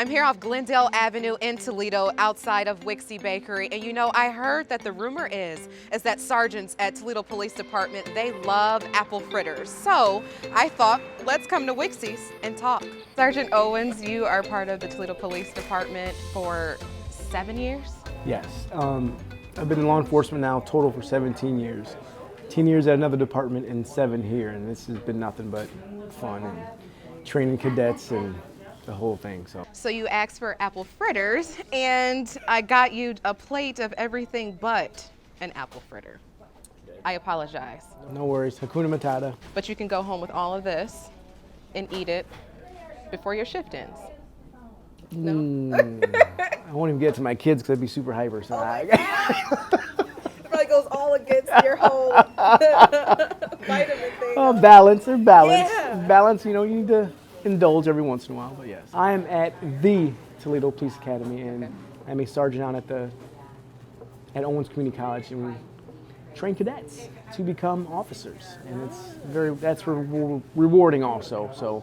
I'm here off Glendale Avenue in Toledo outside of Wixie Bakery. And you know, I heard that the rumor is that sergeants at Toledo Police Department, they love apple fritters. So I thought, let's come to Wixie's and talk. Sergeant Owens, you are part of the Toledo Police Department for 7 years? Yes. I've been in law enforcement now total for 17 years. 10 years at another department and 7 here. And this has been nothing but fun and training cadets and the whole thing. So you asked for apple fritters, and I got you a plate of everything but an apple fritter. I apologize. No worries. Hakuna Matata. But you can go home with all of this and eat it before your shift ends. No? I won't even get to my kids because I'd be super hyper. So It probably goes all against your whole vitamin thing. Balance or balance. Yeah. Balance, you need to indulge every once in a while, but yes. I am at the Toledo Police Academy, and I'm a sergeant out at Owens Community College, and we train cadets to become officers, and that's rewarding also, so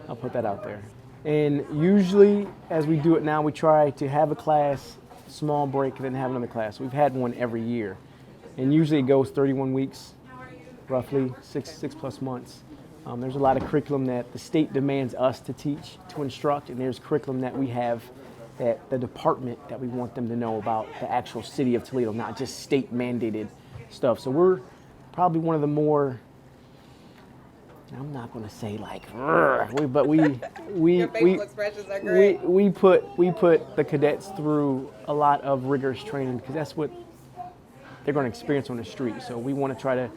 I'll put that out there. And usually, as we do it now, we try to have a class, small break, and then have another class. We've had one every year, and usually it goes 31 weeks, roughly six plus months. There's a lot of curriculum that the state demands us to teach, to instruct, and there's curriculum that we have at the department that we want them to know about the actual city of Toledo, not just state mandated stuff. So we're probably one of the more, I'm not going to say like, but Your facial expressions are great. we put the cadets through a lot of rigorous training because that's what they're going to experience on the street. So we want to try to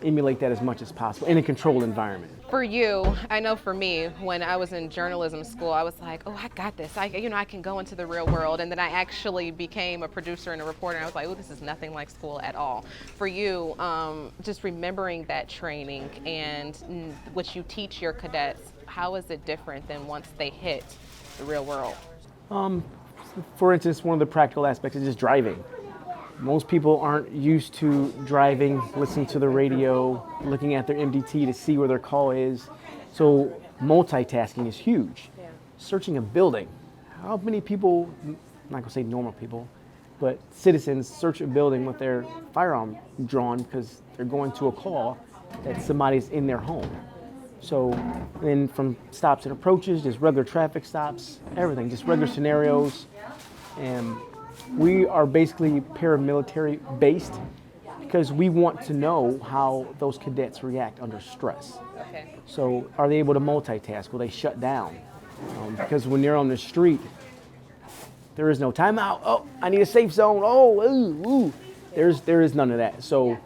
emulate that as much as possible in a controlled environment. For you, I know for me, when I was in journalism school, I was like, oh, I got this. I can go into the real world. And then I actually became a producer and a reporter. And I was like, oh, this is nothing like school at all. For you, just remembering that training and what you teach your cadets, how is it different than once they hit the real world? For instance, one of the practical aspects is just driving. Most people aren't used to driving, listening to the radio, looking at their MDT to see where their call is. So multitasking is huge. Yeah. Searching a building. How many people, I'm not gonna say normal people, but citizens search a building with their firearm drawn because they're going to a call that somebody's in their home. So then from stops and approaches, just regular traffic stops, everything, just regular scenarios. And we are basically paramilitary based because we want to know how those cadets react under stress. Okay. So are they able to multitask? Will they shut down? Because when they're on the street, there is no timeout. Oh, I need a safe zone. Oh, ooh. There is none of that. So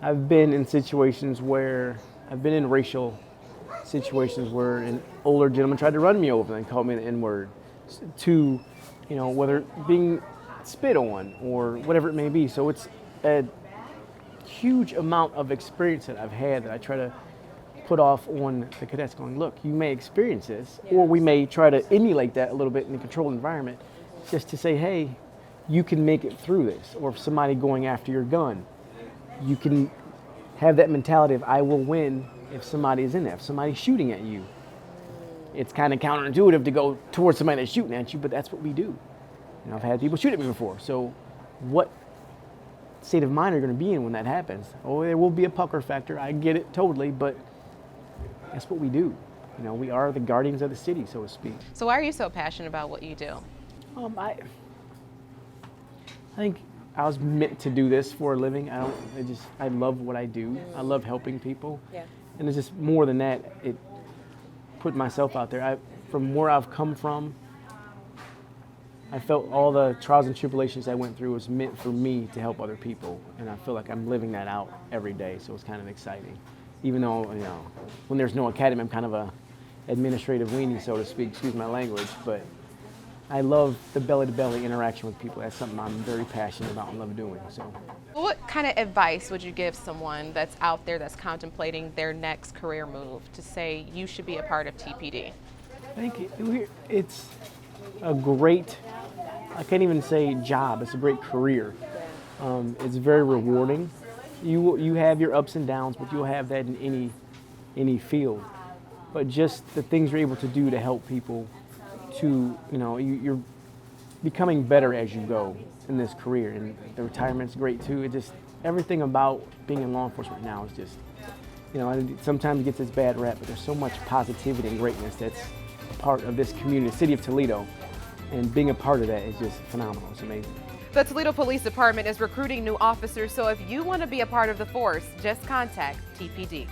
I've been in situations where I've been in racial situations where an older gentleman tried to run me over and called me the N-word. To, whether being spit on or whatever it may be. So it's a huge amount of experience that I've had that I try to put off on the cadets going, look, you may experience this, or we may try to emulate that a little bit in a controlled environment just to say, hey, you can make it through this. Or if somebody going after your gun, you can have that mentality of I will win if somebody is in there, if somebody's shooting at you. It's kind of counterintuitive to go towards somebody that's shooting at you, but that's what we do. I've had people shoot at me before, so what state of mind are you going to be in when that happens? Oh, there will be a pucker factor, I get it totally, but that's what we do. We are the guardians of the city, so to speak. So why are you so passionate about what you do? I think I was meant to do this for a living. I love what I do. I love helping people. Yeah. And it's just more than that, it put myself out there. From where I've come from, I felt all the trials and tribulations I went through was meant for me to help other people, and I feel like I'm living that out every day, so it's kind of exciting. Even though, when there's no academy, I'm kind of a administrative weenie, so to speak, excuse my language, but I love the belly-to-belly interaction with people. That's something I'm very passionate about and love doing. So, what kind of advice would you give someone that's out there that's contemplating their next career move to say you should be a part of TPD? I think it's a great, I can't even say job, it's a great career. It's very rewarding. You have your ups and downs, but you'll have that in any field. But just the things you're able to do to help people to, you're becoming better as you go in this career, and the retirement's great too. It just, everything about being in law enforcement now is just, sometimes it gets its bad rap, but there's so much positivity and greatness that's a part of this community, the city of Toledo, and being a part of that is just phenomenal. It's amazing. The Toledo Police Department is recruiting new officers, so if you want to be a part of the force, just contact TPD.